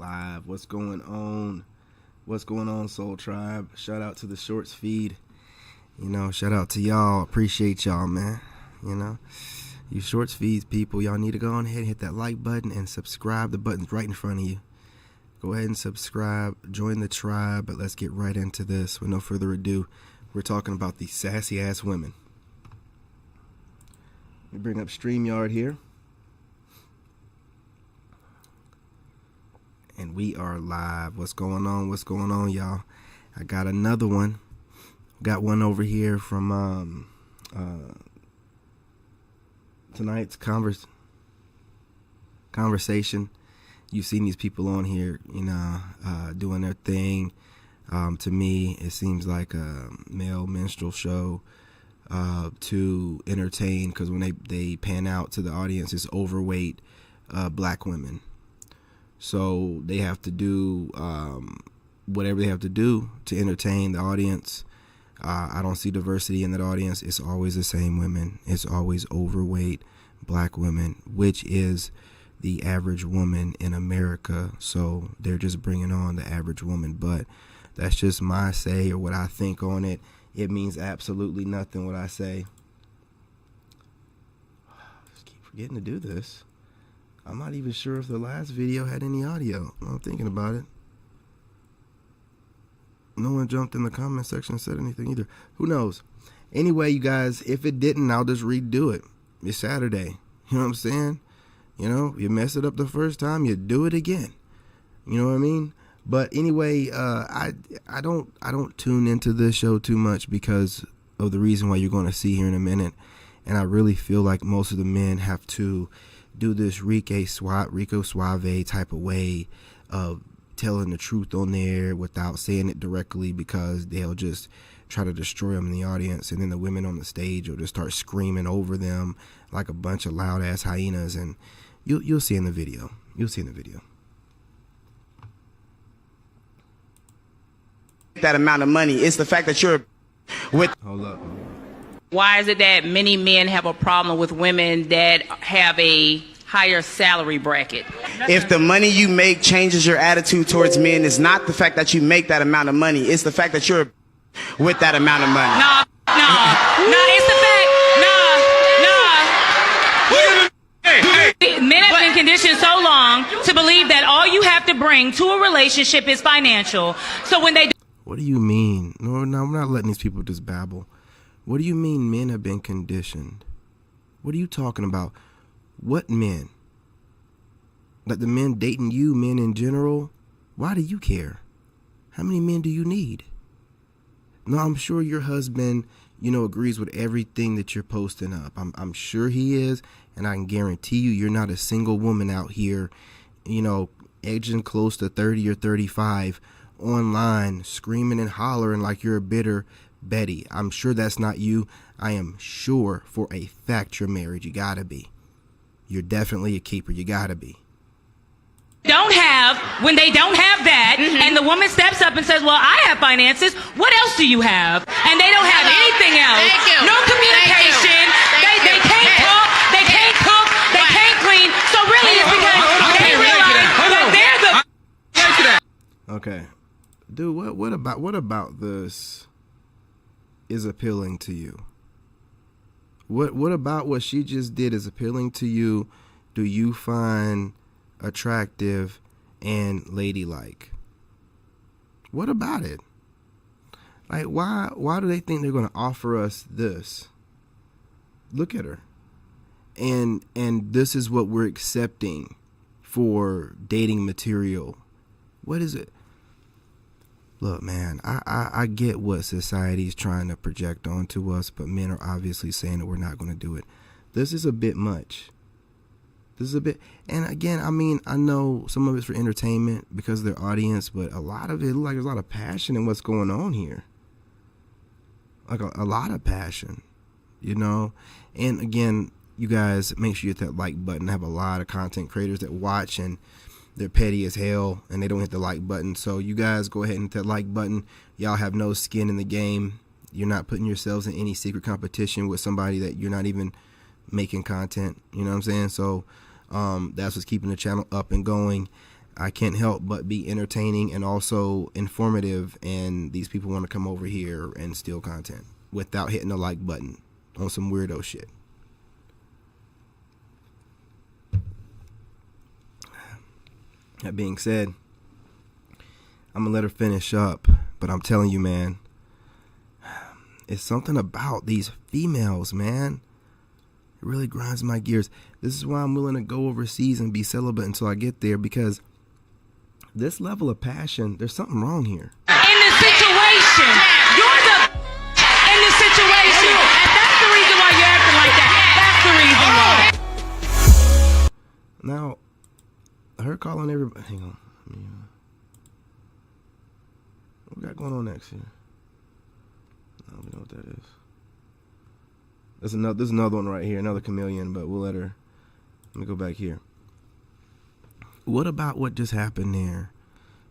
live. What's going on? What's going on, Soul Tribe? Shout out to the Shorts feed. You know, shout out to y'all. Appreciate y'all, man. You know, you Shorts feeds people, y'all need to go on ahead and hit that like button and subscribe. The button's right in front of you. Go ahead and subscribe. Join the tribe. But let's get right into this. With no further ado, we're talking about these sassy ass women. We bring up StreamYard here. And we are live. What's going on? What's going on, y'all? I got another one. Got one over here from tonight's conversation. You've seen these people on here, you know, doing their thing. To me, it seems like a male minstrel show to entertain, because when they pan out to the audience, it's overweight black women. So they have to do whatever they have to do to entertain the audience. I don't see diversity in that audience. It's always the same women. It's always overweight black women, which is the average woman in America. So they're just bringing on the average woman. But that's just my say or what I think on it. It means absolutely nothing what I say. I just keep forgetting to do this. I'm not even sure if the last video had any audio. I'm thinking about it. No one jumped in the comment section and said anything either. Who knows? Anyway, you guys, if it didn't, I'll just redo it. It's Saturday. You know what I'm saying? You know, you mess it up the first time, you do it again. You know what I mean? But anyway, I don't tune into this show too much because of the reason why you're going to see here in a minute. And I really feel like most of the men have to do this Rico Suave type of way of telling the truth on there without saying it directly, because they'll just try to destroy them in the audience, and then the women on the stage will just start screaming over them like a bunch of loud ass hyenas. And you'll see in the video. You'll see in the video. That amount of money, it's the fact that you're with. Hold up. Why is it that many men have a problem with women that have a higher salary bracket? If the money you make changes your attitude towards men, it's not the fact that you make that amount of money, it's the fact that you're with that amount of money. No, it's the fact. Men have been conditioned so long to believe that all you have to bring to a relationship is financial. So when they... What do you mean? No, I'm not letting these people just babble. What do you mean men have been conditioned? What are you talking about? What men? Like the men dating you, men in general? Why do you care? How many men do you need? No, I'm sure your husband, you know, agrees with everything that you're posting up. I'm sure he is, and I can guarantee you you're not a single woman out here, you know, edging close to 30 or 35 online, screaming and hollering like you're a bitter Betty. I'm sure that's not you. I am sure for a fact you're married. You gotta be. You're definitely a keeper. You gotta be. When they don't have that, and the woman steps up and says, well, I have finances, what else do you have? And they don't have anything else. Thank you. No communication. They can't talk, they can't cook, they can't clean. So really it's because they realize that they're the... Okay. Dude, what about this is appealing to you? What about what she just did is appealing to you? Do you find attractive and ladylike? What about it? Like, why do they think they're going to offer us this? Look at her. And this is what we're accepting for dating material. What is it? Look, man, I get what society's trying to project onto us, but men are obviously saying that we're not going to do it. This is a bit much. This is a bit, and again, I mean, I know some of it's for entertainment because of their audience, but a lot of it, like there's a lot of passion in what's going on here. Like a lot of passion, you know? And again, you guys, make sure you hit that like button. I have a lot of content creators that watch and they're petty as hell and they don't hit the like button. So you guys go ahead and hit that like button. Y'all have no skin in the game. You're not putting yourselves in any secret competition with somebody that you're not even making content. You know what I'm saying? So that's what's keeping the channel up and going. I can't help but be entertaining and also informative, and these people want to come over here and steal content without hitting the like button on some weirdo shit. That being said, I'm gonna let her finish up, but I'm telling you, man, it's something about these females, man. It really grinds my gears. This is why I'm willing to go overseas and be celibate until I get there, because this level of passion, there's something wrong here. In the situation, you're the in the situation, and that's the reason why you're acting like that. That's the reason why. Now, her calling everybody. Hang on. What we got going on next here? I don't know what that is. There's another one right here, another chameleon, but we'll let her. Let me go back here. What about what just happened there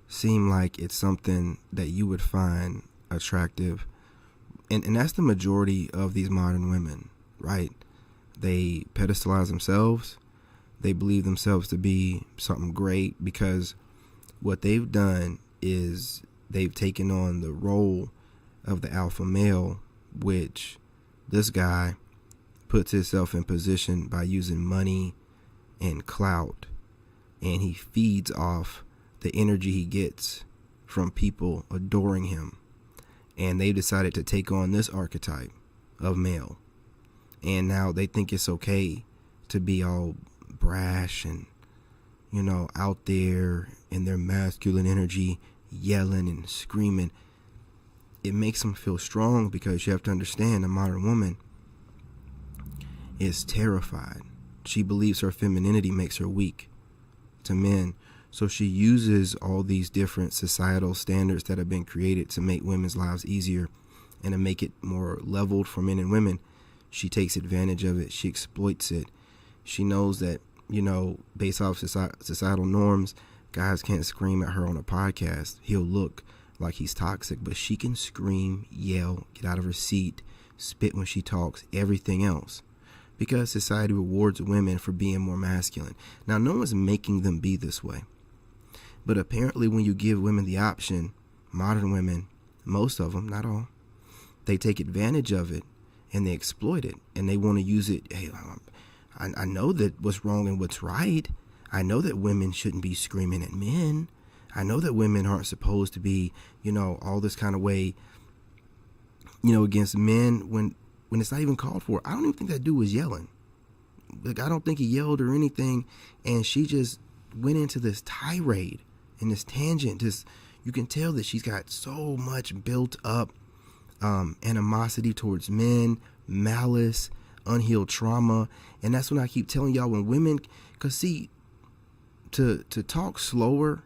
seem like it's something that you would find attractive? And that's the majority of these modern women, right? They pedestalize themselves. They believe themselves to be something great because what they've done is they've taken on the role of the alpha male, which this guy puts himself in position by using money and clout, and he feeds off the energy he gets from people adoring him. And they decided to take on this archetype of male, and now they think it's okay to be all brash and, you know, out there in their masculine energy, yelling and screaming. It makes them feel strong, because you have to understand, a modern woman is terrified. She believes her femininity makes her weak to men. So she uses all these different societal standards that have been created to make women's lives easier and to make it more leveled for men and women. She takes advantage of it. She exploits it. She knows that, you know, based off societal norms, guys can't scream at her on a podcast. He'll look like he's toxic, but she can scream, yell, get out of her seat, spit when she talks, everything else, because society rewards women for being more masculine. Now, no one's making them be this way, but apparently when you give women the option, modern women, most of them, not all, they take advantage of it and they exploit it, and they want to use it. Hey, I know that what's wrong and what's right. I know that women shouldn't be screaming at men. I know that women aren't supposed to be, you know, all this kind of way, you know, against men when it's not even called for. I don't even think that dude was yelling. Like, I don't think he yelled or anything. And she just went into this tirade and this tangent. Just, you can tell that she's got so much built up animosity towards men, malice, unhealed trauma. And that's when I keep telling y'all, when women, because see, to talk slower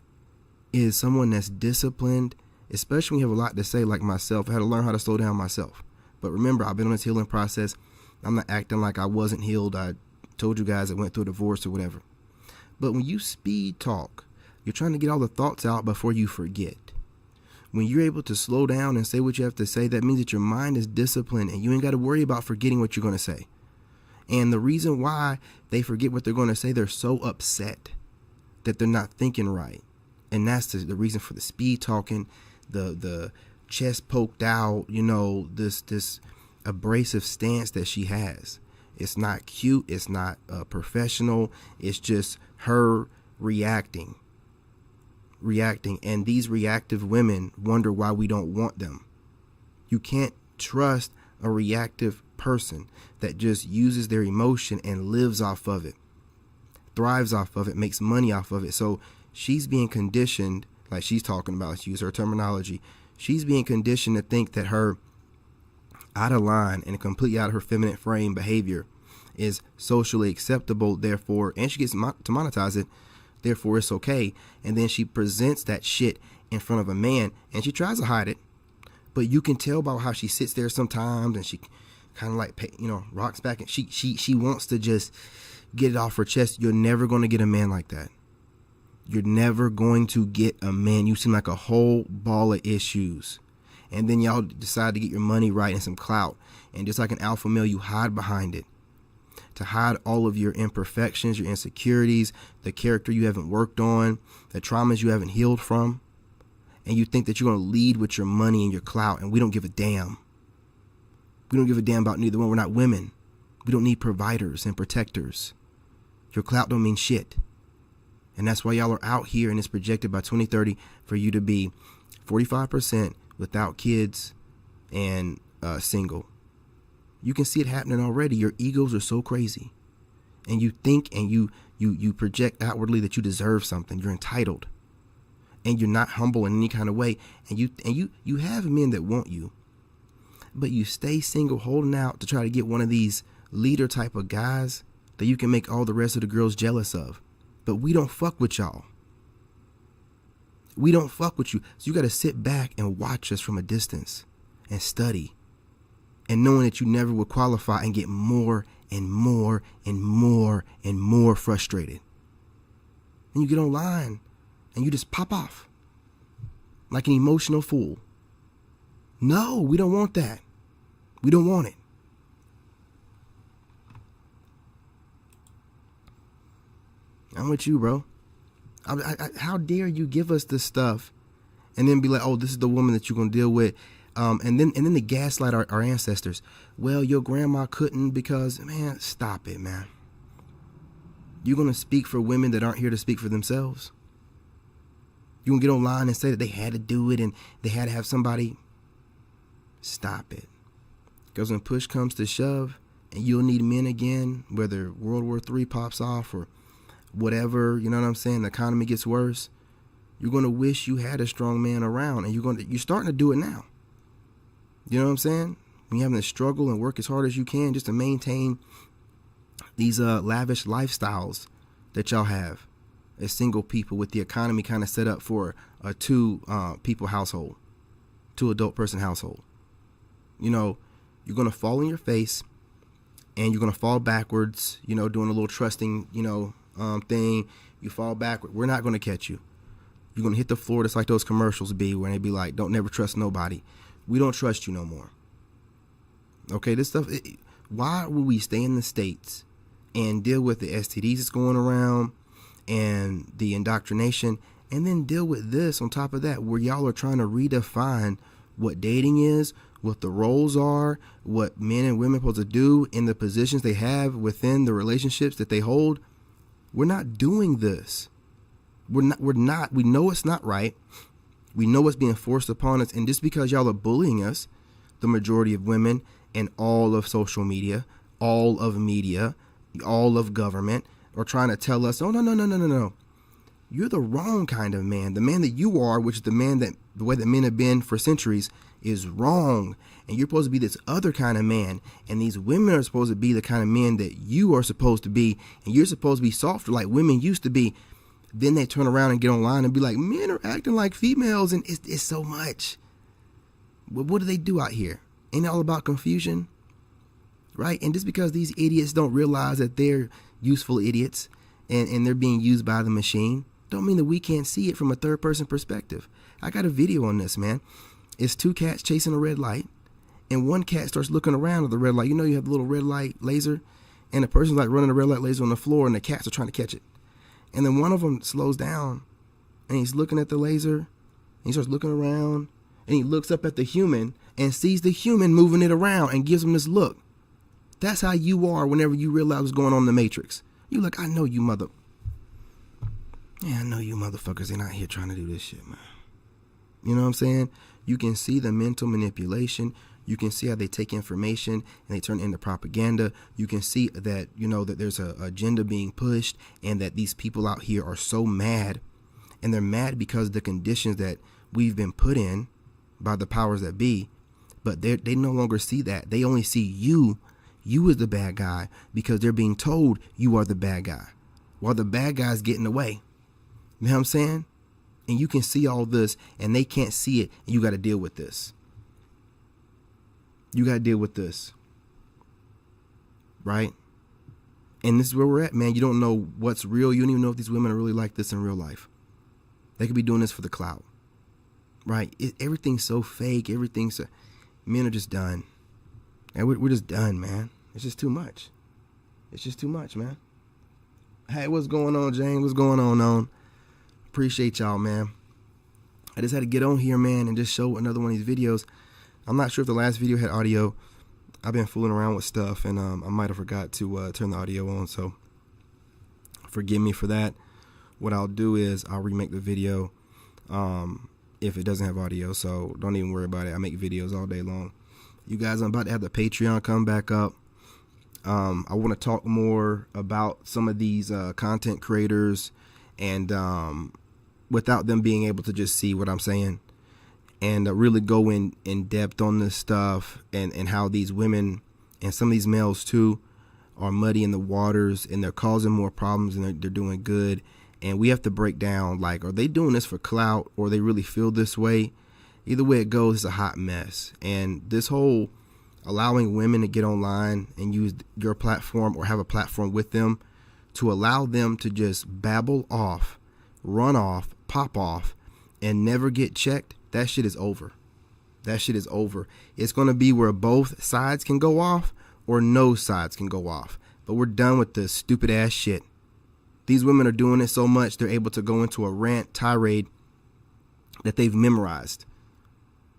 is someone that's disciplined, especially when you have a lot to say, like myself. I had to learn how to slow down myself. But remember, I've been on this healing process. I'm not acting like I wasn't healed. I told you guys I went through a divorce or whatever. But when you speed talk, you're trying to get all the thoughts out before you forget. When you're able to slow down and say what you have to say, that means that your mind is disciplined and you ain't got to worry about forgetting what you're going to say. And the reason why they forget what they're going to say, they're so upset that they're not thinking right. And that's the reason for the speed talking, the chest poked out, you know, this abrasive stance that she has. It's not cute. It's not professional. It's just her reacting. And these reactive women wonder why we don't want them. You can't trust a reactive person that just uses their emotion and lives off of it, thrives off of it, makes money off of it. So she's being conditioned, like she's talking about, let's use her terminology. She's being conditioned to think that her out of line and completely out of her feminine frame behavior is socially acceptable, therefore, and she gets to monetize it, therefore it's okay. And then she presents that shit in front of a man and she tries to hide it, but you can tell by how she sits there sometimes and she kind of like, you know, rocks back and she wants to just get it off her chest. You're never going to get a man like that. You're never going to get a man. You seem like a whole ball of issues. And then y'all decide to get your money right and some clout. And just like an alpha male, you hide behind it to hide all of your imperfections, your insecurities, the character you haven't worked on, the traumas you haven't healed from. And you think that you're going to lead with your money and your clout, and we don't give a damn. We don't give a damn about neither one. We're not women. We don't need providers and protectors. Your clout don't mean shit. And that's why y'all are out here, and it's projected by 2030 for you to be 45% without kids and single. You can see it happening already. Your egos are so crazy. And you think and you project outwardly that you deserve something. You're entitled. And you're not humble in any kind of way. And you have men that want you. But you stay single, holding out to try to get one of these leader type of guys that you can make all the rest of the girls jealous of. But we don't fuck with y'all. We don't fuck with you. So you got to sit back and watch us from a distance and study. And knowing that you never would qualify, and get more and more and more and more frustrated. And you get online and you just pop off like an emotional fool. No, we don't want that. We don't want it. I'm with you, bro. How dare you give us this stuff and then be like, oh, this is the woman that you're going to deal with. And then they gaslight our ancestors. Well, your grandma couldn't because, man, stop it, man. You're going to speak for women that aren't here to speak for themselves. You're going to get online and say that they had to do it and they had to have somebody. Stop it. Because when push comes to shove and you'll need men again, whether World War III pops off or whatever, you know what I'm saying, the economy gets worse, you're going to wish you had a strong man around, and you're starting to do it now. You know what I'm saying? When you're having to struggle and work as hard as you can just to maintain these lavish lifestyles that y'all have as single people, with the economy kind of set up for a two people household, 2 adult person household. You know, you're going to fall on your face and you're going to fall backwards, you know, doing a little trusting, you know, thing. You fall backward. We're not going to catch you. You're going to hit the floor just like those commercials be, where they be like, don't never trust nobody. We don't trust you no more. Okay, this stuff, why would we stay in the States and deal with the STDs that's going around and the indoctrination, and then deal with this on top of that, where y'all are trying to redefine what dating is, what the roles are, what men and women are supposed to do in the positions they have within the relationships that they hold. We're not doing this. We know it's not right. We know it's being forced upon us. And just because y'all are bullying us, the majority of women and all of social media, all of media, all of government are trying to tell us, oh, no. You're the wrong kind of man. The man that you are, which is the way that men have been for centuries, is wrong. And you're supposed to be this other kind of man. And these women are supposed to be the kind of men that you are supposed to be. And you're supposed to be softer like women used to be. Then they turn around and get online and be like, men are acting like females. And it's so much. What do they do out here? Ain't it all about confusion? Right? And just because these idiots don't realize that they're useful idiots and they're being used by the machine, don't mean that we can't see it from a third person perspective. I got a video on this, man. It's 2 cats chasing a red light, and one cat starts looking around at the red light. You know, you have the little red light laser, and the person's like running a red light laser on the floor, and the cats are trying to catch it. And then one of them slows down, and he's looking at the laser, and he starts looking around, and he looks up at the human and sees the human moving it around and gives him this look. That's how you are whenever you realize what's going on in the Matrix. You like, I know you I know you motherfuckers ain't out here trying to do this shit, man. You know what I'm saying? You can see the mental manipulation. You can see how they take information and they turn it into propaganda. You can see that, you know, that there's an agenda being pushed, and that these people out here are so mad, and they're mad because of the conditions that we've been put in by the powers that be. But they no longer see that. They only see you as the bad guy, because they're being told you are the bad guy while the bad guy's getting away. You know what I'm saying? And you can see all this and they can't see it, and you got to deal with this. You got to deal with this. Right? And this is where we're at, man. You don't know what's real. You don't even know if these women are really like this in real life. They could be doing this for the clout. Right? Everything's so fake. Men are just done. And we're just done, man. It's just too much. It's just too much, man. Hey, what's going on, Jane? What's going on? Appreciate y'all, man. I just had to get on here, man, and just show another one of these videos. I'm not sure if the last video had audio. I've been fooling around with stuff, and I might have forgot to turn the audio on, so forgive me for that. What I'll do is I'll remake the video if it doesn't have audio, so don't even worry about it. I make videos all day long. You guys, I'm about to have the Patreon come back up. I want to talk more about some of these content creators, and without them being able to just see what I'm saying, and really go in depth on this stuff, and how these women and some of these males too are muddying the waters, and they're causing more problems, and they're doing good. And we have to break down, like, are they doing this for clout, or they really feel this way? Either way it goes, it's a hot mess. And this whole allowing women to get online and use your platform or have a platform with them to allow them to just babble off, run off, pop off, and never get checked, that shit is over. That shit is over. It's going to be where both sides can go off or no sides can go off. But we're done with this stupid ass shit. These women are doing it so much they're able to go into a rant tirade that they've memorized.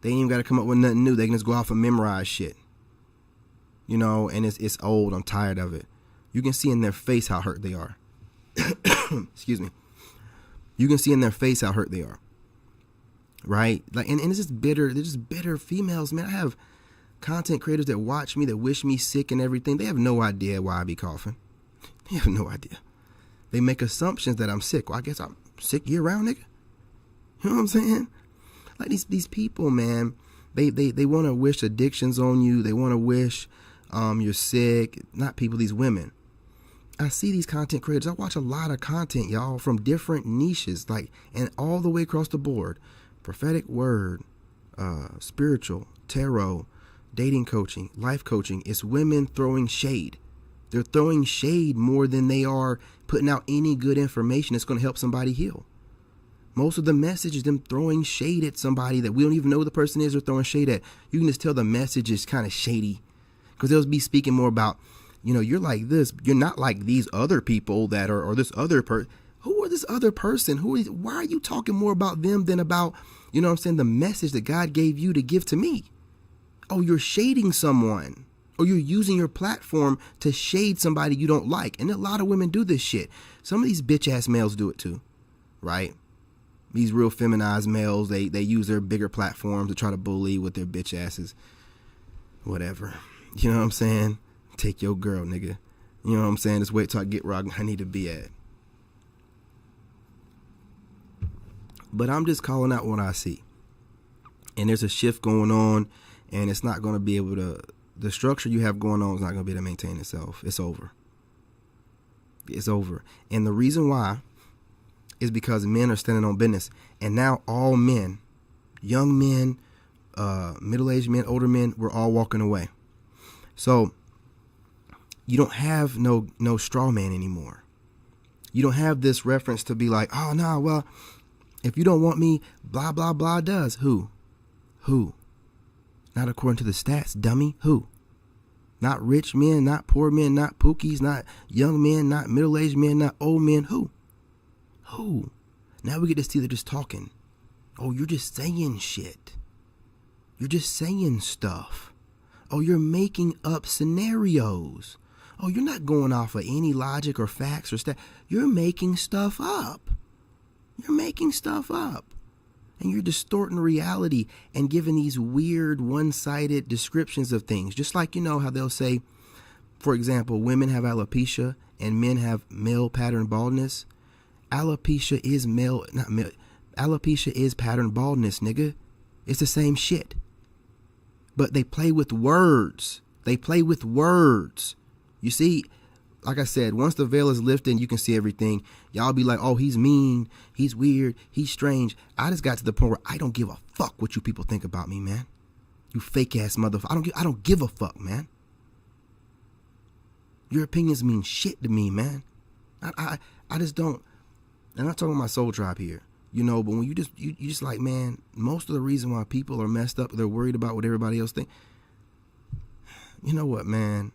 They ain't even got to come up with nothing new. They can just go off and memorize shit. You know, and it's old. I'm tired of it. You can see in their face how hurt they are. Excuse me. You can see in their face how hurt they are. Right? Like, and it's just bitter. They're just bitter females, man. I have content creators that watch me, that wish me sick and everything. They have no idea why I be coughing. They have no idea. They make assumptions that I'm sick. Well, I guess I'm sick year round, nigga. You know what I'm saying? Like these people, man, they want to wish addictions on you. They want to wish you're sick. Not people, these women. I see these content creators. I watch a lot of content, y'all, from different niches, like, and all the way across the board. Prophetic word, spiritual, tarot, dating coaching, life coaching. It's women throwing shade. They're throwing shade more than they are putting out any good information that's going to help somebody heal. Most of the message is them throwing shade at somebody that we don't even know who the person is they're throwing shade at. You can just tell the message is kind of shady, because they'll be speaking more about, you know, you're like this. You're not like these other people that are, or this other person. Who are this other person? Why are you talking more about them than about, you know what I'm saying, the message that God gave you to give to me? Oh, you're shading someone. Or you're using your platform to shade somebody you don't like. And a lot of women do this shit. Some of these bitch ass males do it too, right? These real feminized males, they use their bigger platforms to try to bully with their bitch asses. Whatever. You know what I'm saying? Take your girl, nigga. You know what I'm saying? Just wait till I get where I need to be at. But I'm just calling out what I see. And there's a shift going on, and it's not going to be able to, the structure you have going on is not going to be able to maintain itself. It's over. It's over. And the reason why is because men are standing on business. And now all men, young men, middle-aged men, older men, we're all walking away. So you don't have no straw man anymore. You don't have this reference to be like, oh, no, well, if you don't want me, blah, blah, blah does. Who? Not according to the stats, dummy. Who? Not rich men, not poor men, not pookies, not young men, not middle-aged men, not old men. Who? Now we get to see they're just talking. Oh, you're just saying shit. You're just saying stuff. Oh, you're making up scenarios. Oh, you're not going off of any logic or facts or stuff. You're making stuff up. And you're distorting reality and giving these weird one-sided descriptions of things. Just like, you know how they'll say, for example, women have alopecia and men have male pattern baldness. Alopecia is alopecia is pattern baldness, nigga. It's the same shit. But they play with words. You see, like I said, once the veil is lifted and you can see everything, y'all be like, oh, he's mean, he's weird, he's strange. I just got to the point where I don't give a fuck what you people think about me, man. You fake ass motherfucker. I don't give a fuck, man. Your opinions mean shit to me, man. I just don't. I'm not talking about my soul tribe here, you know, but when you just like, man, most of the reason why people are messed up, they're worried about what everybody else thinks. You know what, man?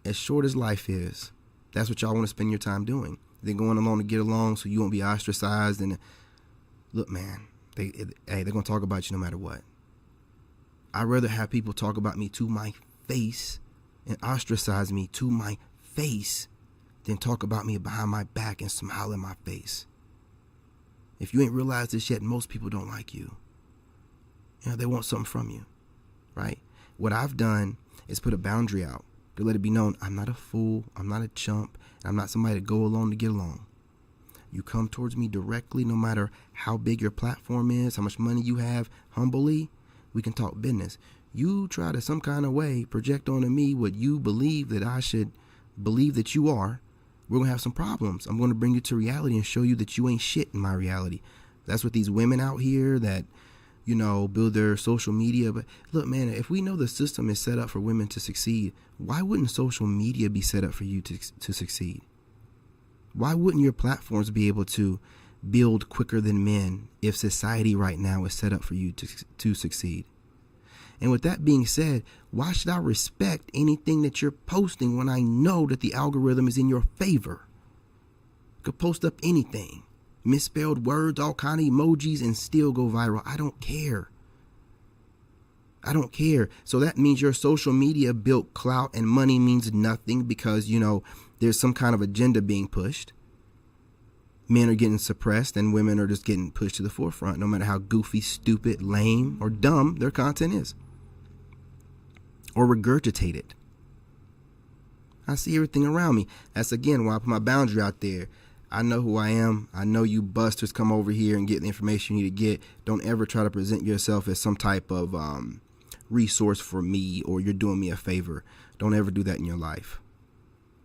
As short as life is, That's what y'all want to spend your time doing. They're going along to get along so you won't be ostracized. And look, man, they're going to talk about you no matter what. I'd rather have people talk about me to my face and ostracize me to my face than talk about me behind my back and smile in my face. If you ain't realized this yet, most people don't like you. You know, they want something from you, right? What I've done is put a boundary out to let it be known I'm not a fool, I'm not a chump, I'm not somebody to go along to get along. You come towards me directly, no matter how big your platform is, how much money you have, humbly, we can talk business. You try to some kind of way project onto me what you believe that I should believe that you are, we're going to have some problems. I'm going to bring you to reality and show you that you ain't shit in my reality. That's what these women out here that, you know, build their social media. But look, man, if we know the system is set up for women to succeed, why wouldn't social media be set up for you to succeed? Why wouldn't your platforms be able to build quicker than men if society right now is set up for you to succeed? And with that being said, why should I respect anything that you're posting when I know that the algorithm is in your favor? You could post up anything, misspelled words, all kind of emojis, and still go viral. I don't care. I don't care. So that means your social media built clout and money means nothing because, you know, there's some kind of agenda being pushed. Men are getting suppressed and women are just getting pushed to the forefront, no matter how goofy, stupid, lame, or dumb their content is. Or regurgitated. I see everything around me. That's again why I put my boundary out there. I know who I am. I know you busters come over here and get the information you need to get. Don't ever try to present yourself as some type of resource for me or you're doing me a favor. Don't ever do that in your life.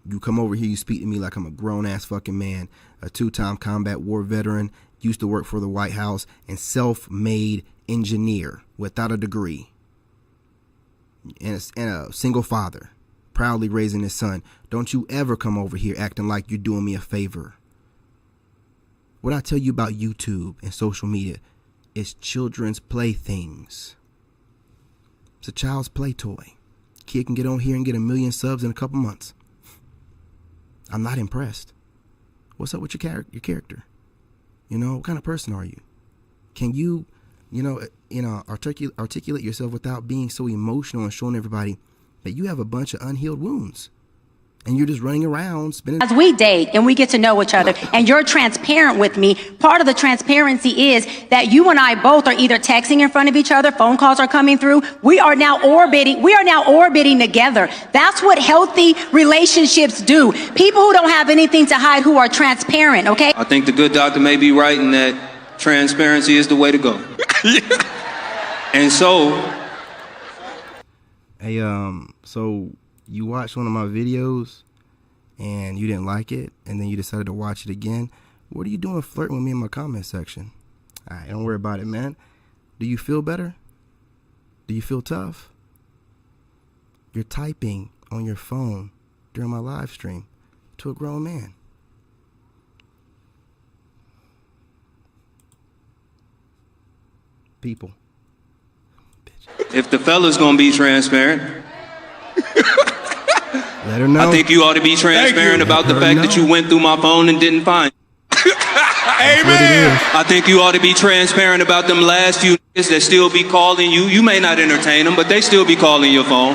You come over here, you speak to me like I'm a grown-ass fucking man, a 2-time combat war veteran, used to work for the White House, and self-made engineer without a degree. And a single father, proudly raising his son. Don't you ever come over here acting like you're doing me a favor. What I tell you about YouTube and social media is children's playthings. It's a child's play toy. Kid can get on here and get 1 million subs in a couple months. I'm not impressed. What's up with your character? You know, what kind of person are you? Can you articulate yourself without being so emotional and showing everybody that you have a bunch of unhealed wounds and you're just running around spinning. As we date and we get to know each other and you're transparent with me, part of the transparency is that you and I both are either texting in front of each other, phone calls are coming through. We are now orbiting together. That's what healthy relationships do. People who don't have anything to hide, who are transparent, okay? I think the good doctor may be right in that transparency is the way to go. And so, hey, so you watched one of my videos and you didn't like it, and then you decided to watch it again. What are you doing flirting with me in my comment section? All right, don't worry about it, man. Do you feel better? Do you feel tough? You're typing on your phone during my live stream to a grown man. People. if the fella's gonna be transparent, let her know. I think you ought to be transparent about the fact that you went through my phone and didn't find it. Amen. I think you ought to be transparent about them last few niggas that still be calling you. You may not entertain them, but they still be calling your phone.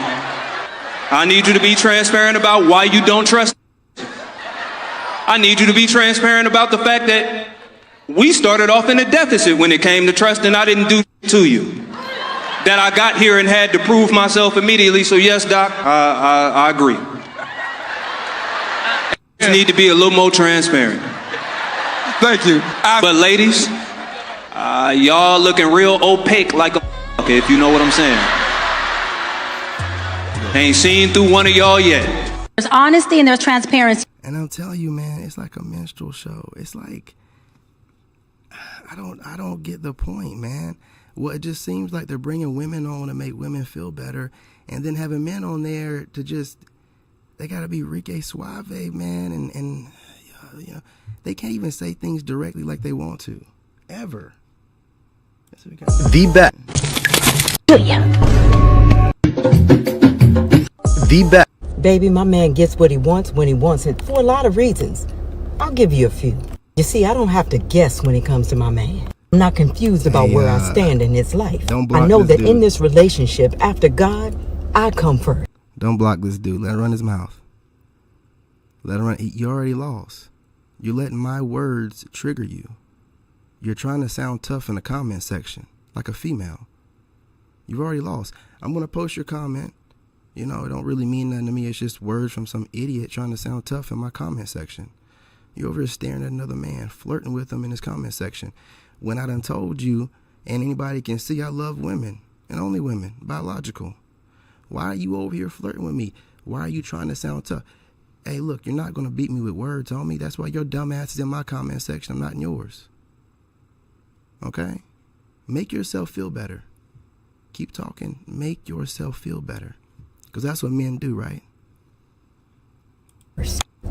I need you to be transparent about why you don't trust them. I need you to be transparent about the fact that we started off in a deficit when it came to trust, and I didn't do to you. That I got here and had to prove myself immediately. So yes, Doc, I agree. You need to be a little more transparent. Thank you. But ladies, y'all looking real opaque like a if you know what I'm saying. Ain't seen through one of y'all yet. There's honesty and there's transparency. And I'll tell you, man, it's like a minstrel show. It's like, I don't get the point, man. Well, it just seems like they're bringing women on to make women feel better, and then having men on there to just, they got to be Rique Suave, man, and you know, they can't even say things directly like they want to, ever. The best. Do ya? The best. Baby, my man gets what he wants when he wants it for a lot of reasons. I'll give you a few. You see, I don't have to guess when it comes to my man. I'm not confused about where I stand in his life. I know that in this relationship, after God, I come first. Don't block this dude. Let him run his mouth. Let him run. You already lost. You're letting my words trigger you. You're trying to sound tough in the comment section, like a female. You've already lost. I'm going to post your comment. You know, it don't really mean nothing to me. It's just words from some idiot trying to sound tough in my comment section. You're over here staring at another man, flirting with him in his comment section. When I done told you, and anybody can see, I love women, and only women, biological. Why are you over here flirting with me? Why are you trying to sound tough? Hey, look, you're not going to beat me with words, homie. That's why your dumb ass is in my comment section. I'm not in yours. Okay? Make yourself feel better. Keep talking. Make yourself feel better. Because that's what men do, right?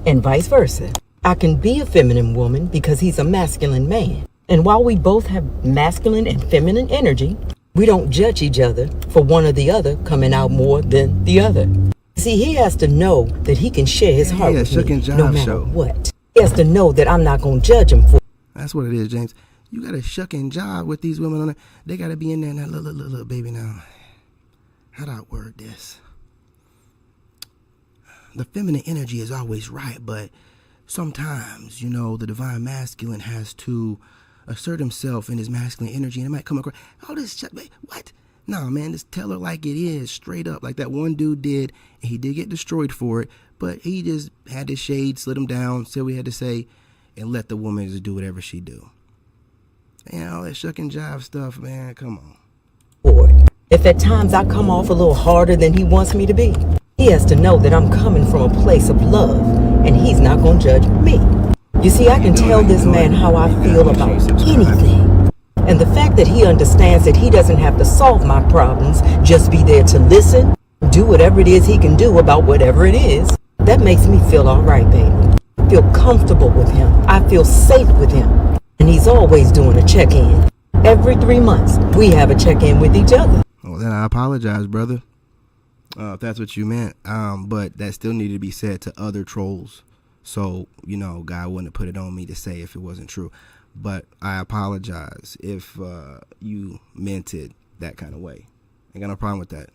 And vice versa. I can be a feminine woman because he's a masculine man. And while we both have masculine and feminine energy, we don't judge each other for one or the other coming out more than the other. See, he has to know that he can share his heart with me no matter what. He has to know that I'm not going to judge him for it. That's what it is, James. You got to shuck and jive with these women on there. They got to be in there now. Look, baby, now. How do I word this? The feminine energy is always right, but sometimes, you know, the divine masculine has to assert himself in his masculine energy, and it might come across, oh, this, what? Nah, man, just tell her like it is, straight up, like that one dude did, and he did get destroyed for it, but he just had his shade, slid him down, said what he had to say, and let the woman just do whatever she do. And all that shuck and jive stuff, man, come on. If at times I come off a little harder than he wants me to be, he has to know that I'm coming from a place of love, and he's not going to judge me. You see, I can tell this man how I feel about anything. And the fact that he understands that he doesn't have to solve my problems, just be there to listen, do whatever it is he can do about whatever it is, that makes me feel all right, baby. I feel comfortable with him. I feel safe with him. And he's always doing a check-in. Every 3 months, we have a check-in with each other. Well, then I apologize, brother. If that's what you meant. But that still needed to be said to other trolls. So, you know, God wouldn't have put it on me to say if it wasn't true. But I apologize if you meant it that kind of way. Ain't got no problem with that.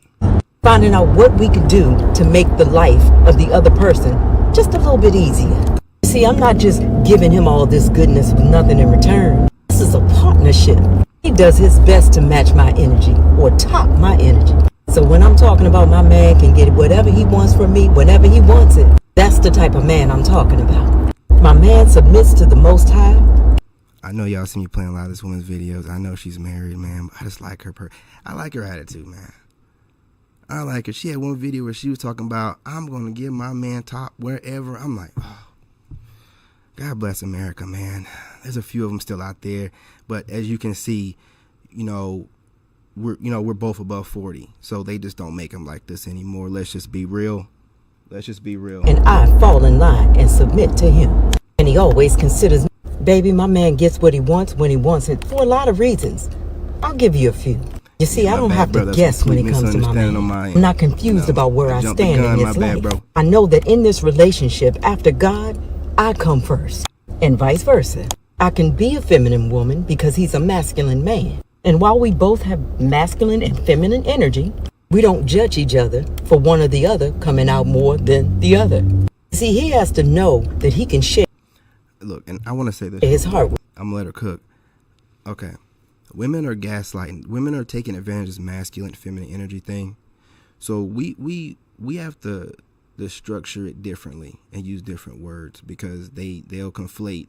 Finding out what we could do to make the life of the other person just a little bit easier. See, I'm not just giving him all this goodness with nothing in return. This is a partnership. He does his best to match my energy or top my energy. So when I'm talking about my man can get whatever he wants from me whenever he wants it, that's the type of man I'm talking about. My man submits to the Most High. I know y'all see me playing a lot of this woman's videos. I know she's married, man, but I just like her. I like her attitude, man. I like her. She had one video where she was talking about, I'm going to give my man top wherever. I'm like, oh, God bless America, man. There's a few of them still out there. But as you can see, we're both above 40. So they just don't make them like this anymore. Let's just be real. Let's just be real. And I fall in line and submit to him. And he always considers me. Baby, my man gets what he wants when he wants it for a lot of reasons. I'll give you a few. You see, I don't have to guess when it comes to my man. I'm not confused about where I stand in his life. I know that in this relationship, after God, I come first. And vice versa. I can be a feminine woman because he's a masculine man. And while we both have masculine and feminine energy, we don't judge each other for one or the other coming out more than the other. See, he has to know that he can share. Look, and I want to say this. His heart. I'm going to let her cook. Okay. Women are gaslighting. Women are taking advantage of this masculine, feminine energy thing. So we have to structure it differently and use different words because they'll conflate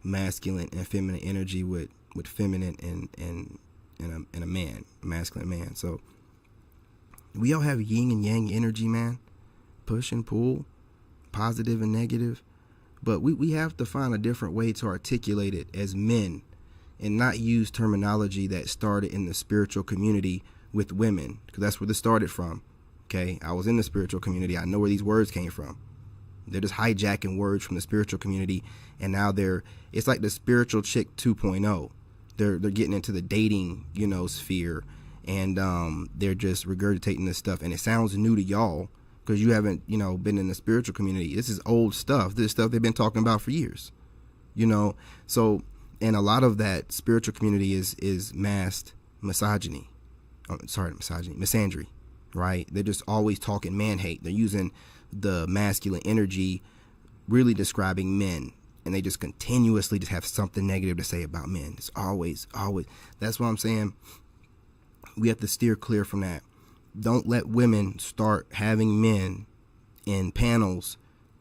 masculine and feminine energy with feminine and a man, a masculine man. So we all have yin and yang energy, man. Push and pull, positive and negative. But we have to find a different way to articulate it as men and not use terminology that started in the spiritual community with women, because that's where this started from. Okay, I was in the spiritual community. I know where these words came from. They're just hijacking words from the spiritual community, and now it's like the spiritual chick 2.0. They're getting into the dating, sphere, and they're just regurgitating this stuff, and it sounds new to y'all because you haven't, been in the spiritual community. This is old stuff. This stuff they've been talking about for years, So, and a lot of that spiritual community is masked misogyny. Misandry, right? They're just always talking man hate. They're using the masculine energy, really describing men, and they just continuously just have something negative to say about men. It's always. That's what I'm saying. We have to steer clear from that. Don't let women start having men in panels,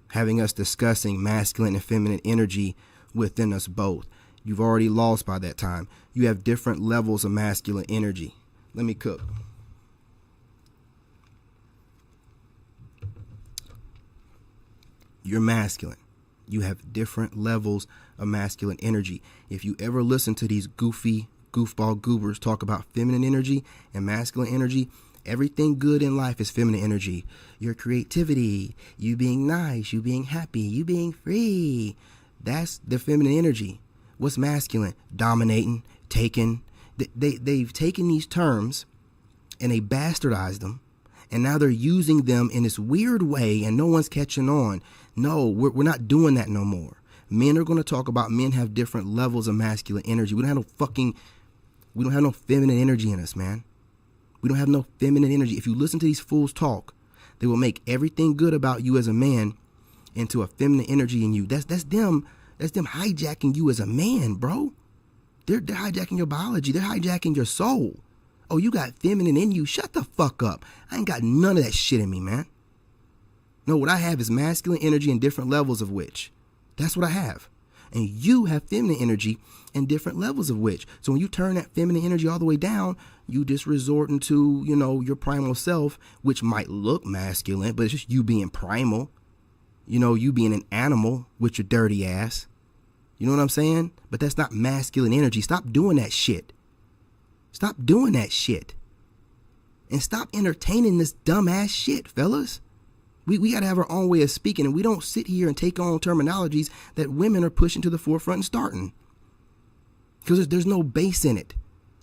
having us discussing masculine and feminine energy within us both. You've already lost by that time. You have different levels of masculine energy. Let me cook. You're masculine. You have different levels of masculine energy. If you ever listen to these goofball goobers talk about feminine energy and masculine energy, everything good in life is feminine energy. Your creativity, you being nice, you being happy, you being free. That's the feminine energy. What's masculine? Dominating, taking. They've taken these terms and they bastardized them, and now they're using them in this weird way, and no one's catching on. No, we're not doing that no more. Men are going to talk about men have different levels of masculine energy. We don't have no feminine energy in us, man. We don't have no feminine energy. If you listen to these fools talk, they will make everything good about you as a man into a feminine energy in you. That's them hijacking you as a man, bro. They're hijacking your biology. They're hijacking your soul. Oh, you got feminine in you. Shut the fuck up. I ain't got none of that shit in me, man. No, what I have is masculine energy and different levels of which. That's what I have. And you have feminine energy and different levels of which. So when you turn that feminine energy all the way down, you just resorting to, your primal self, which might look masculine, but it's just you being primal. You being an animal with your dirty ass. You know what I'm saying? But that's not masculine energy. Stop doing that shit. Stop doing that shit. And stop entertaining this dumbass shit, fellas. We got to have our own way of speaking, and we don't sit here and take on terminologies that women are pushing to the forefront and starting. Because there's no base in it.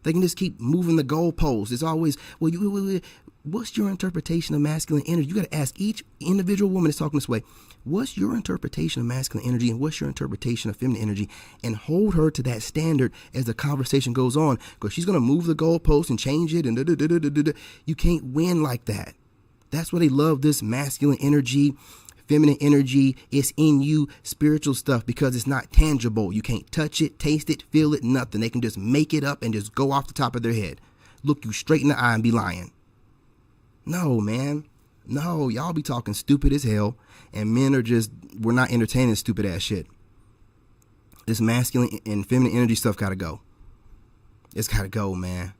They can just keep moving the goalposts. It's always, what's your interpretation of masculine energy? You got to ask each individual woman that's talking this way, what's your interpretation of masculine energy and what's your interpretation of feminine energy? And hold her to that standard as the conversation goes on, because she's going to move the goalpost and change it. And you can't win like that. That's why they love this masculine energy, feminine energy. It's in you, spiritual stuff, because it's not tangible. You can't touch it, taste it, feel it, nothing. They can just make it up and just go off the top of their head. Look you straight in the eye and be lying. No, man. No, y'all be talking stupid as hell, and men we're not entertaining stupid ass shit. This masculine and feminine energy stuff gotta go. It's gotta go, man.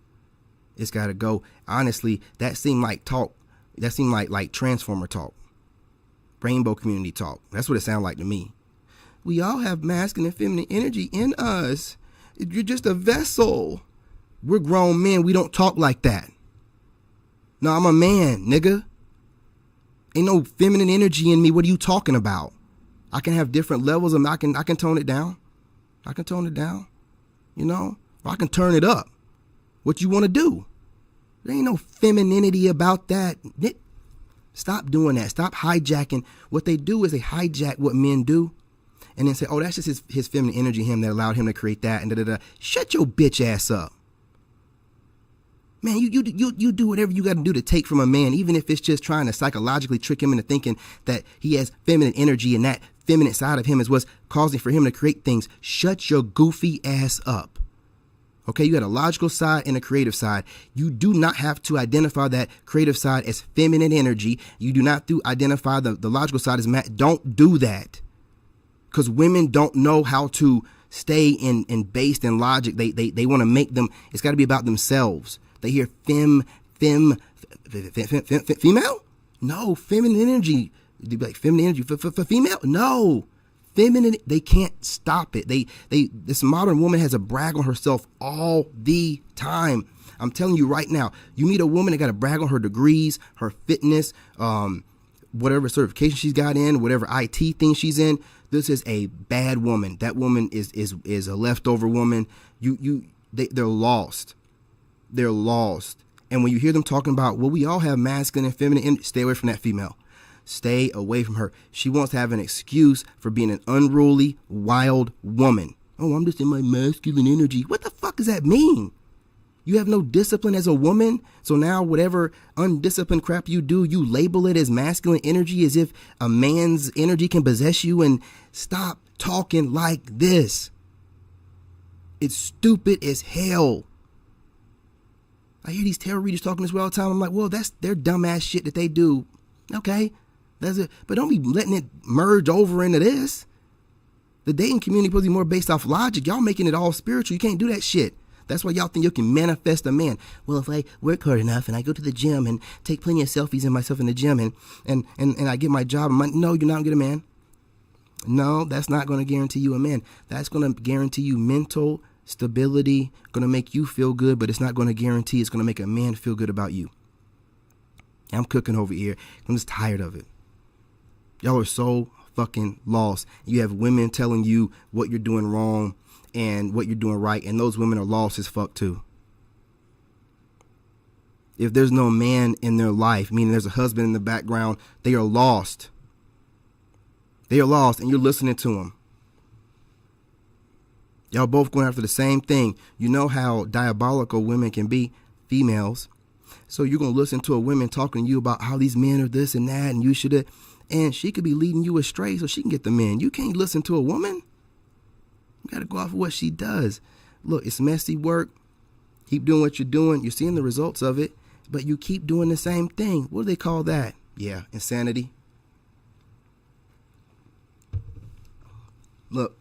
It's gotta go. Honestly, that seemed like talk. That seemed like Transformer talk. Rainbow community talk. That's what it sounded like to me. We all have masculine and feminine energy in us. You're just a vessel. We're grown men. We don't talk like that. No, I'm a man, nigga. Ain't no feminine energy in me. What are you talking about? I can have different levels of, I can tone it down. I can tone it down. Or I can turn it up. What you want to do? There ain't no femininity about that. Stop doing that. Stop hijacking. What they do is they hijack what men do and then say, oh, that's just his feminine energy in him that allowed him to create that and da-da-da. Shut your bitch ass up. Man, you do whatever you got to do to take from a man, even if it's just trying to psychologically trick him into thinking that he has feminine energy and that feminine side of him is what's causing for him to create things. Shut your goofy ass up. Okay, you got a logical side and a creative side. You do not have to identify that creative side as feminine energy. You do not have to identify the logical side as don't do that. Because women don't know how to stay in based in logic. They want to make them, it's got to be about themselves. They hear female? No, feminine energy. They be like, feminine energy for female? No. Feminine, they can't stop it. This modern woman has a brag on herself all the time. I'm telling you right now, you meet a woman that got to brag on her degrees, her fitness, whatever certification she's got in, whatever IT thing she's in. This is a bad woman. That woman is a leftover woman. They're lost. They're lost. And when you hear them talking about, well, we all have masculine and feminine, stay away from that female. Stay away from her. She wants to have an excuse for being an unruly, wild woman. Oh, I'm just in my masculine energy. What the fuck does that mean? You have no discipline as a woman. So now whatever undisciplined crap you do, you label it as masculine energy, as if a man's energy can possess you. And stop talking like this. It's stupid as hell. I hear these tarot readers talking this way all the time. I'm like, well, that's their dumbass shit that they do. Okay, that's it. But don't be letting it merge over into this. The dating community supposed to be more based off logic. Y'all making it all spiritual. You can't do that shit. That's why y'all think you can manifest a man. Well, if I work hard enough and I go to the gym and take plenty of selfies of myself in the gym and I get my job, no, you're not gonna get a man. No, that's not going to guarantee you a man. That's going to guarantee you mental stability, going to make you feel good, but it's not going to guarantee it's going to make a man feel good about you. I'm cooking over here. I'm just tired of it. Y'all are so fucking lost. You have women telling you what you're doing wrong and what you're doing right, and those women are lost as fuck too. If there's no man in their life, meaning there's a husband in the background, they are lost. They are lost, and you're listening to them. Y'all both going after the same thing. You know how diabolical women can be, females. So you're going to listen to a woman talking to you about how these men are this and that, and you should, and she could be leading you astray so she can get the men. You can't listen to a woman. You got to go off of what she does. Look, it's messy work. Keep doing what you're doing. You're seeing the results of it, but you keep doing the same thing. What do they call that? Yeah, insanity. Look,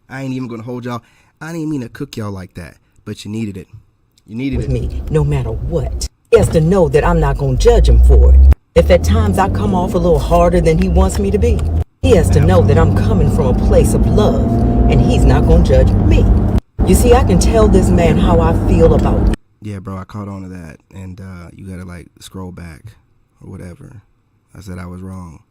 I ain't even going to hold y'all. I didn't mean to cook y'all like that, but you needed it. You needed it. Me, no matter what. He has to know that I'm not going to judge him for it. If at times I come off a little harder than he wants me to be, he has to know that I'm coming from a place of love, and he's not going to judge me. You see, I can tell this man how I feel about. Yeah, bro, I caught on to that, and you got to like scroll back or whatever. I said I was wrong.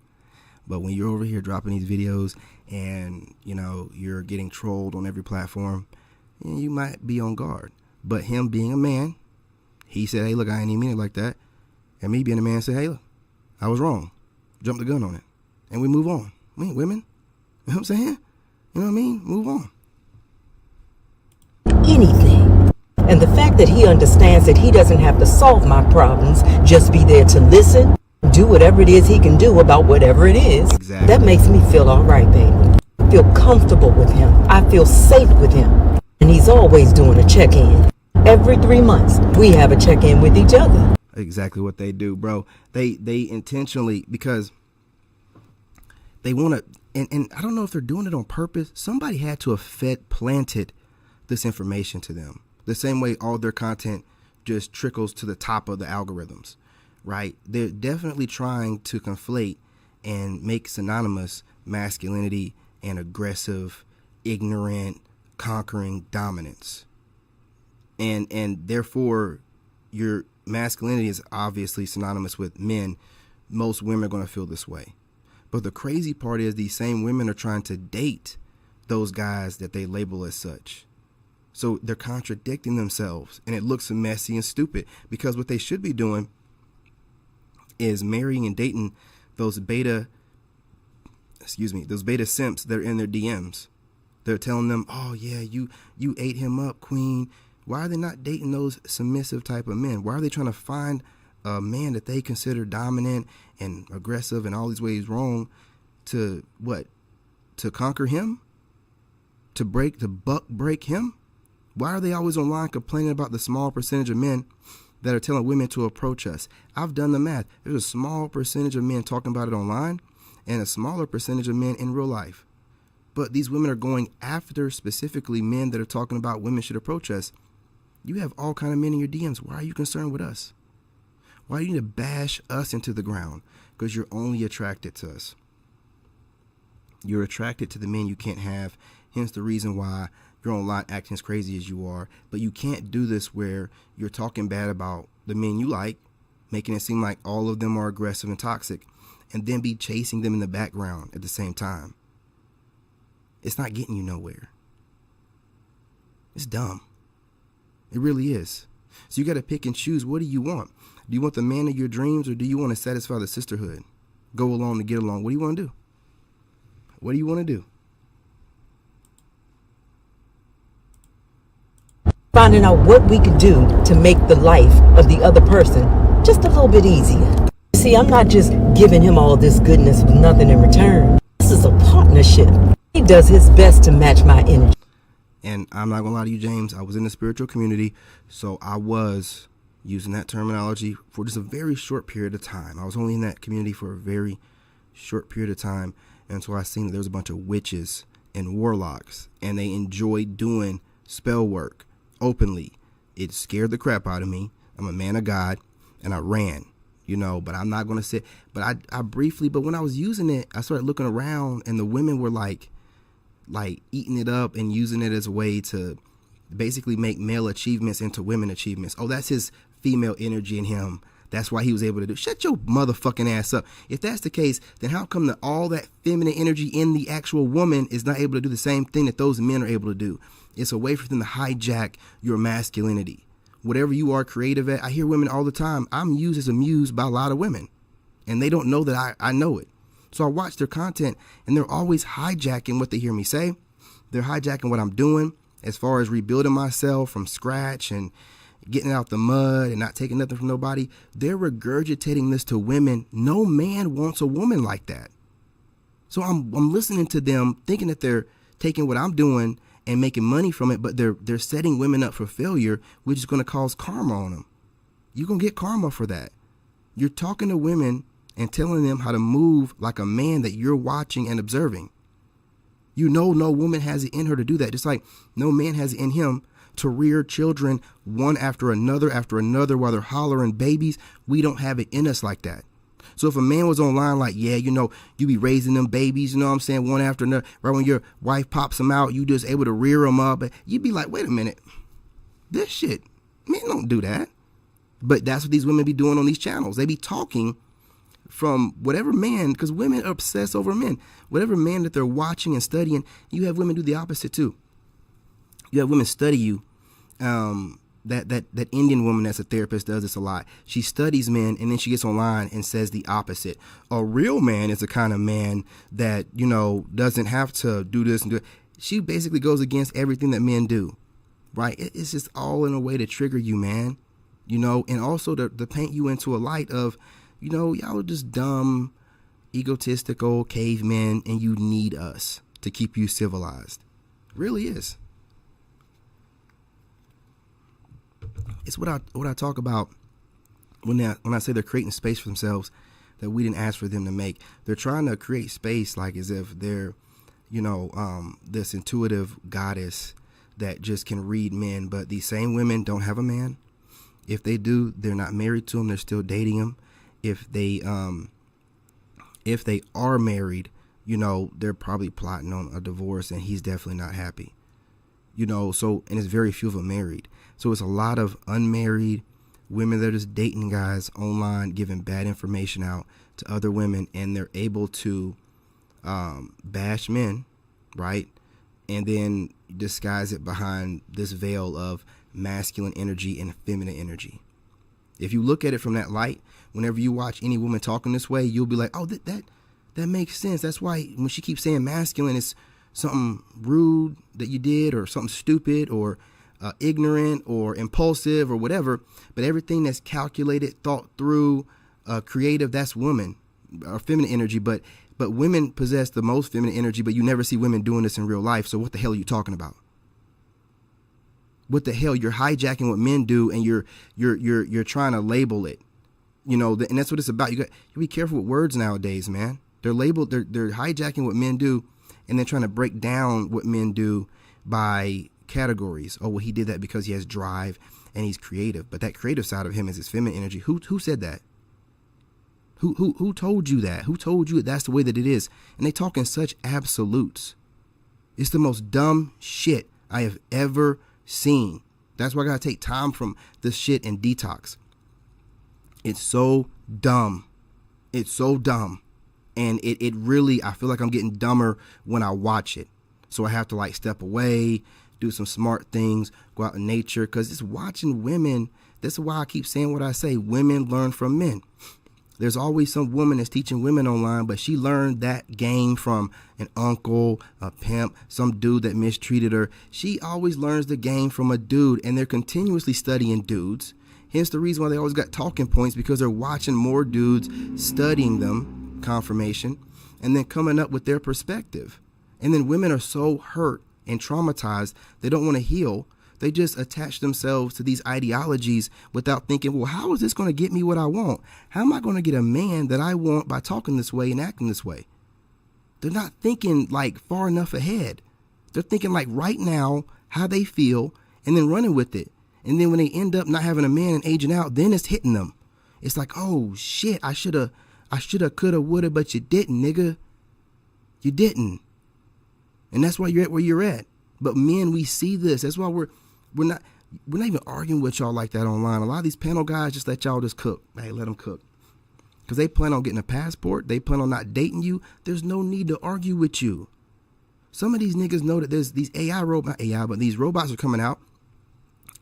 But when you're over here dropping these videos and, you know, you're getting trolled on every platform, you might be on guard. But him being a man, he said, hey, look, I ain't even mean it like that. And me being a man said, hey, look, I was wrong. Jump the gun on it. And we move on. We ain't women. You know what I'm saying? You know what I mean? Move on. Anything. And the fact that he understands that he doesn't have to solve my problems, just be there to listen, do whatever it is he can do about whatever it is. Exactly. That makes me feel all right, baby. I feel comfortable with him. I feel safe with him. And he's always doing a check-in. Every 3 months, we have a check-in with each other. Exactly what they do, bro. They intentionally, because they want to, and I don't know if they're doing it on purpose. Somebody had to have planted this information to them. The same way all their content just trickles to the top of the algorithms, right? They're definitely trying to conflate and make synonymous masculinity and aggressive, ignorant, conquering dominance. And therefore, your masculinity is obviously synonymous with men. Most women are going to feel this way. But the crazy part is these same women are trying to date those guys that they label as such. So they're contradicting themselves, and it looks messy and stupid, because what they should be doing is marrying and dating those beta simps that are in their DMs. They're telling them, oh yeah, you ate him up, queen. Why are they not dating those submissive type of men? Why are they trying to find a man that they consider dominant and aggressive and all these ways wrong to what? To conquer him? To break him? Why are they always online complaining about the small percentage of men that are telling women to approach us? I've done the math. There's a small percentage of men talking about it online and a smaller percentage of men in real life. But these women are going after specifically men that are talking about women should approach us. You have all kind of men in your DMs. Why are you concerned with us? Why do you need to bash us into the ground? Because you're only attracted to us. You're attracted to the men you can't have. Hence the reason why you're online acting as crazy as you are. But you can't do this where you're talking bad about the men you like, making it seem like all of them are aggressive and toxic, and then be chasing them in the background at the same time. It's not getting you nowhere. It's dumb. It really is. So you got to pick and choose. What do you want? Do you want the man of your dreams, or do you want to satisfy the sisterhood? go along to get along. What do you want to do? What do you want to do? Finding out what we could do to make the life of the other person just a little bit easier. See, I'm not just giving him all this goodness with nothing in return. This is a partnership. He does his best to match my energy. And I'm not going to lie to you, James. I was in the spiritual community, so I was using that terminology for just a very short period of time. I was only in that community for a very short period of time. And so I seen that there was a bunch of witches and warlocks, and they enjoyed doing spell work openly. It scared the crap out of me. I'm a man of God, and I ran, but I'm not going to sit. But I briefly, but when I was using it, I started looking around, and the women were like eating it up and using it as a way to basically make male achievements into women achievements. Oh, that's his female energy in him. That's why he was able to do. Shut your motherfucking ass up. If that's the case, then how come that all that feminine energy in the actual woman is not able to do the same thing that those men are able to do? It's a way for them to hijack your masculinity. Whatever you are creative at, I hear women all the time. I'm used as a muse by a lot of women, and they don't know that I know it. So I watch their content, and they're always hijacking what they hear me say. They're hijacking what I'm doing as far as rebuilding myself from scratch and getting out the mud and not taking nothing from nobody. They're regurgitating this to women. No man wants a woman like that. So I'm listening to them thinking that they're taking what I'm doing and making money from it, but they're setting women up for failure, which is going to cause karma on them. You're going to get karma for that. You're talking to women and telling them how to move like a man that you're watching and observing. No woman has it in her to do that. Just like no man has it in him to rear children one after another while they're hollering babies. We don't have it in us like that. So if a man was online like, yeah, you be raising them babies, what I'm saying, one after another, right when your wife pops them out, you just able to rear them up. You'd be like, wait a minute, this shit, men don't do that. But that's what these women be doing on these channels. They be talking from whatever man, because women obsess over men. Whatever man that they're watching and studying, you have women do the opposite too. You have women study you. That Indian woman that's a therapist does this a lot. She studies men, and then she gets online and says the opposite. A real man is the kind of man that, doesn't have to do this and do it. She basically goes against everything that men do, right? It's just all in a way to trigger you, man. And also to paint you into a light of, y'all are just dumb, egotistical cavemen, and you need us to keep you civilized. It really is. It's what I talk about when I say they're creating space for themselves that we didn't ask for them to make. They're trying to create space like as if they're, this intuitive goddess that just can read men. But these same women don't have a man. If they do, they're not married to him. They're still dating him. If they are married, they're probably plotting on a divorce, and he's definitely not happy. So, and it's very few of them married. So it's a lot of unmarried women that are just dating guys online, giving bad information out to other women, and they're able to bash men, right? And then disguise it behind this veil of masculine energy and feminine energy. If you look at it from that light, whenever you watch any woman talking this way, you'll be like, oh, that makes sense. That's why when she keeps saying masculine, it's something rude that you did, or something stupid, or ignorant, or impulsive, or whatever. But everything that's calculated, thought through, creative, that's woman, or feminine energy. But women possess the most feminine energy, but you never see women doing this in real life. So what the hell are you talking about? What the hell? You're hijacking what men do, and you're trying to label it, and that's what it's about. You be careful with words nowadays, man. They're labeled, they're hijacking what men do, and then trying to break down what men do by categories. Oh, well, he did that because he has drive and he's creative, but that creative side of him is his feminine energy. Who said that? Who told you that? Who told you that that's the way that it is? And they talk in such absolutes. It's the most dumb shit I have ever seen. That's why I gotta take time from this shit and detox. It's so dumb. It's so dumb. And it really, I feel like I'm getting dumber when I watch it. So I have to step away, do some smart things, go out in nature, because it's watching women. That's why I keep saying what I say. Women learn from men. There's always some woman that's teaching women online, but she learned that game from an uncle, a pimp, some dude that mistreated her. She always learns the game from a dude, and they're continuously studying dudes. Hence the reason why they always got talking points, because they're watching more dudes, studying them, confirmation, and then coming up with their perspective. And then women are so hurt and traumatized, they don't want to heal. They just attach themselves to these ideologies without thinking, well, how is this going to get me what I want? How am I going to get a man that I want by talking this way and acting this way? They're not thinking like far enough ahead. They're thinking like right now, how they feel, and then running with it. And then when they end up not having a man and aging out, then it's hitting them. It's like, oh shit, I shoulda, coulda, woulda, but you didn't, nigga. You didn't. And that's why you're at where you're at. But men, we see this. That's why we're not even arguing with y'all like that online. A lot of these panel guys just let y'all just cook. Hey, let them cook. Because they plan on getting a passport. They plan on not dating you. There's no need to argue with you. Some of these niggas know that there's these these robots are coming out,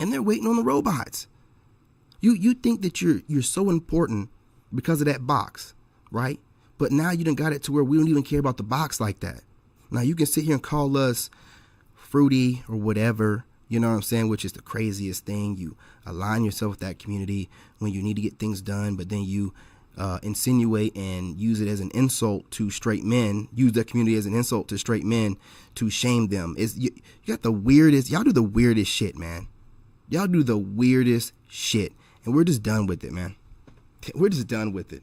and they're waiting on the robots. You think that you're so important because of that box, right? But now you done got it to where we don't even care about the box like that. Now you can sit here and call us fruity or whatever, you know what I'm saying, which is the craziest thing. You align yourself with that community when you need to get things done, but then you insinuate and use it as an insult to straight men, use that community as an insult to straight men to shame them. You got the weirdest, y'all do the weirdest shit, man. Y'all do the weirdest shit, and we're just done with it, man. We're just done with it.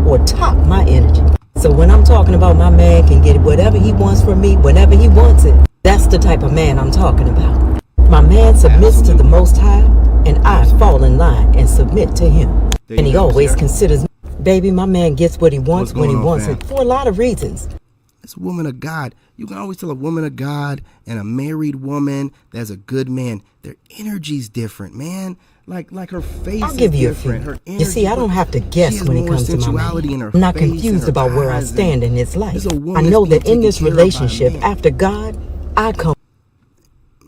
Or top my energy. So when I'm talking about my man can get whatever he wants from me whenever he wants it, that's the type of man I'm talking about. My man submits to the Most High, and I fall in line and submit to him. And he always considers me. Baby, my man gets what he wants when he wants it, for a lot of reasons. It's a woman of God. You can always tell a woman of God and a married woman that's a good man, their energy's different, man. Like her face I'll give is you different. a few. Her energy, you see, I don't have to guess when it comes to my man. I'm not confused about where I stand in his life. I know that in this relationship, after God, I come.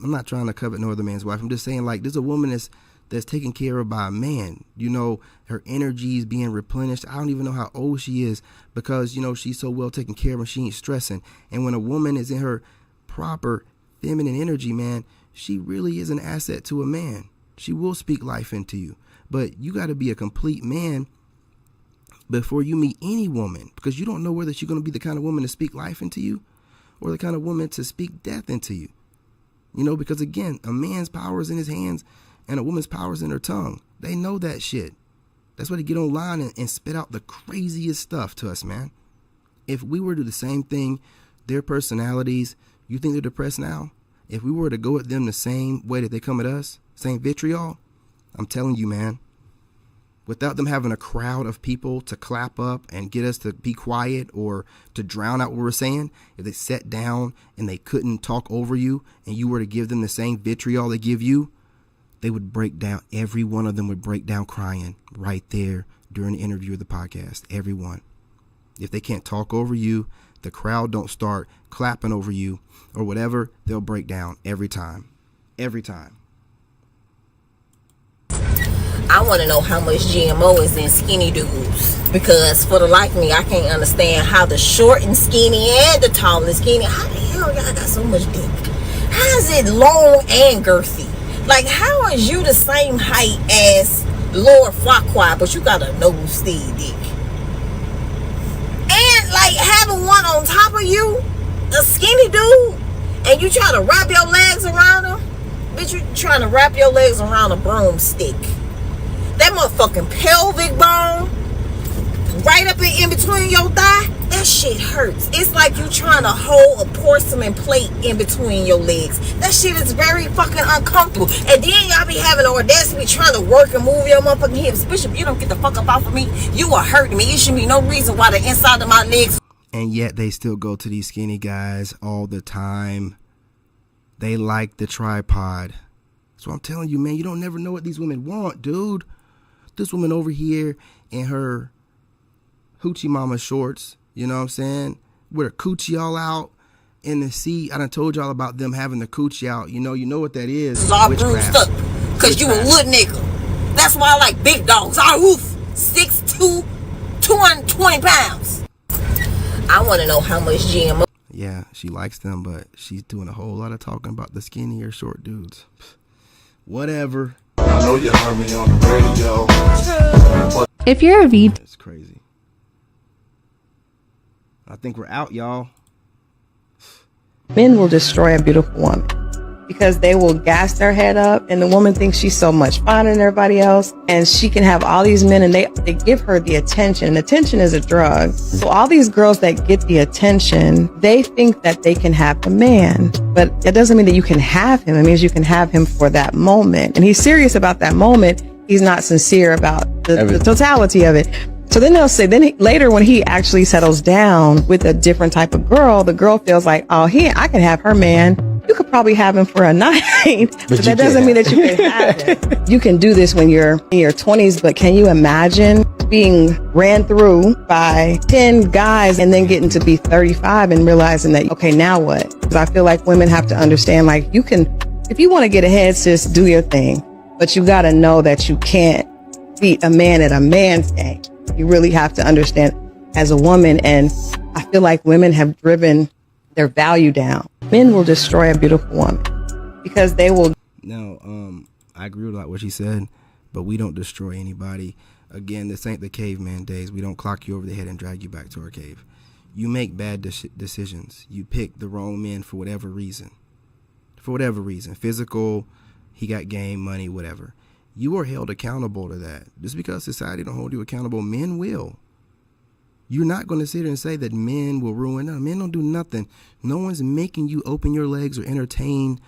I'm not trying to covet no other man's wife. I'm just saying, like, there's a woman that's taken care of by a man. You know, her energy is being replenished. I don't even know how old she is because, you know, she's so well taken care of and she ain't stressing. And when a woman is in her proper feminine energy, man, she really is an asset to a man. She will speak life into you. But you got to be a complete man before you meet any woman, because you don't know whether she's going to be the kind of woman to speak life into you or the kind of woman to speak death into you. You know, because again, a man's power is in his hands and a woman's power is in her tongue. They know that shit. That's why they get online and spit out the craziest stuff to us, man. If we were to do the same thing, their personalities, you think they're depressed now? If we were to go at them the same way that they come at us, same vitriol, I'm telling you, man, without them having a crowd of people to clap up and get us to be quiet or to drown out what we're saying, if they sat down and they couldn't talk over you and you were to give them the same vitriol they give you, they would break down. Every one of them would break down crying right there during the interview of the podcast. Everyone. If they can't talk over you, the crowd don't start clapping over you or whatever, they'll break down every time. Every time. I want to know how much GMO is in skinny dudes, because for the life of me, I can't understand how the short and skinny and the tall and skinny, how the hell y'all got so much dick? How is it long and girthy? Like, how is you the same height as Lord Farquaad, but you got a nose-steed dick? And like having one on top of you, a skinny dude, and you try to wrap your legs around him? Bitch, you trying to wrap your legs around a broomstick. That motherfucking pelvic bone right up in between your thigh, that shit hurts. It's like you trying to hold a porcelain plate in between your legs. That shit is very fucking uncomfortable. And then y'all be having the audacity trying to work and move your motherfucking hips. Bishop, you don't get the fuck up off of me. You are hurting me. It should be no reason why the inside of my legs. And yet they still go to these skinny guys all the time. They like the tripod. So I'm telling you, man, you don't never know what these women want, dude. This woman over here in her hoochie mama shorts, you know what I'm saying, with her coochie all out in the sea. I done told y'all about them having the coochie out. You know what that is. It's all bruised up because you a little nigga. That's why I like big dogs. I oof 6'2", 220 pounds. I want to know how much GMO. Yeah, she likes them, but she's doing a whole lot of talking about the skinny or short dudes. Whatever. I know you heard me on the radio. If you're a VD, It's crazy. I think we're out, y'all. Men will destroy a beautiful woman because they will gas their head up, and the woman thinks she's so much finer than everybody else, and she can have all these men, and they give her the attention. And attention is a drug. So all these girls that get the attention, they think that they can have a man, but it doesn't mean that you can have him. It means you can have him for that moment, and he's serious about that moment. He's not sincere about the totality of it. So then they'll say, later when he actually settles down with a different type of girl, the girl feels like, oh, I can have her man. You could probably have him for a night, but that doesn't mean that you can have him. You can do this when you're in your 20s, but can you imagine being ran through by 10 guys and then getting to be 35 and realizing that, okay, now what? Because I feel like women have to understand, like, you can, if you want to get ahead, sis, do your thing, but you got to know that you can't beat a man at a man's game. You really have to understand as a woman, and I feel like women have driven their value down. Men will destroy a beautiful woman because they will. Now, I agree with a lot what she said, but we don't destroy anybody. Again, this ain't the caveman days. We don't clock you over the head and drag you back to our cave. You make bad decisions. You pick the wrong men for whatever reason. For whatever reason. Physical, he got game, money, whatever. You are held accountable to that. Just because society don't hold you accountable, men will. You're not going to sit here and say that men will ruin. No, men don't do nothing. No one's making you open your legs or entertain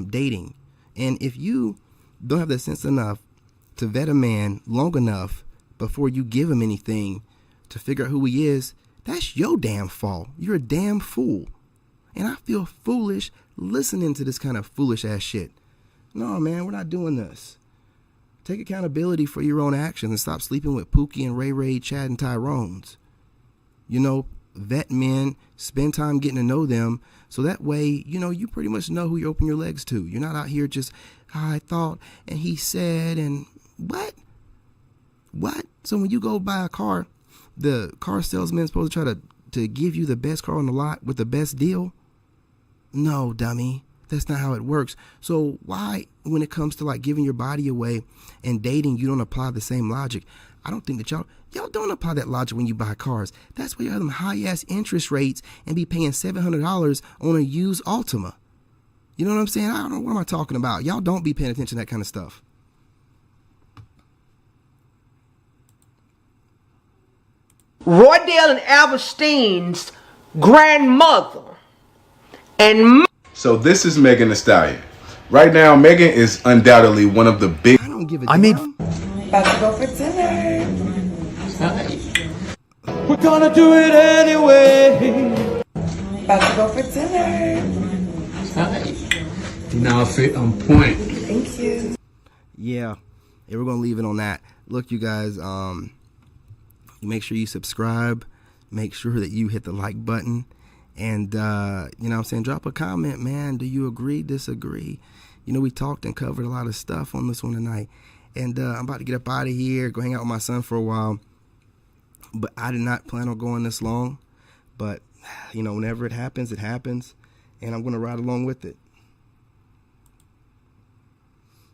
dating. And if you don't have the sense enough to vet a man long enough before you give him anything to figure out who he is, that's your damn fault. You're a damn fool. And I feel foolish listening to this kind of foolish ass shit. No, man, we're not doing this. Take accountability for your own actions and stop sleeping with Pookie and Ray Ray, Chad, and Tyrone's. You know, vet men, spend time getting to know them, so that way, you know, you pretty much know who you open your legs to. You're not out here just, I thought, and he said, and what? So when you go buy a car, the car salesman is supposed to try to give you the best car on the lot with the best deal? No, dummy. That's not how it works. So why, when it comes to like giving your body away and dating, you don't apply the same logic? I don't think that y'all don't apply that logic when you buy cars. That's why you have them high-ass interest rates and be paying $700 on a used Altima. You know what I'm saying? I don't know, what am I talking about? Y'all don't be paying attention to that kind of stuff. Roydale and Alberstein's grandmother and So this is Megan Thee Stallion. Right now, Megan is undoubtedly one of the big. I don't give a damn. About to go for dinner. We're gonna do it anyway. About to go for dinner. You now fit on point. Thank you. Yeah, we're gonna leave it on that. Look, you guys, make sure you subscribe. Make sure that you hit the like button. And, you know what I'm saying, drop a comment, man. Do you agree, disagree? You know, we talked and covered a lot of stuff on this one tonight. And I'm about to get up out of here, go hang out with my son for a while. But I did not plan on going this long. But, you know, whenever it happens, it happens. And I'm going to ride along with it.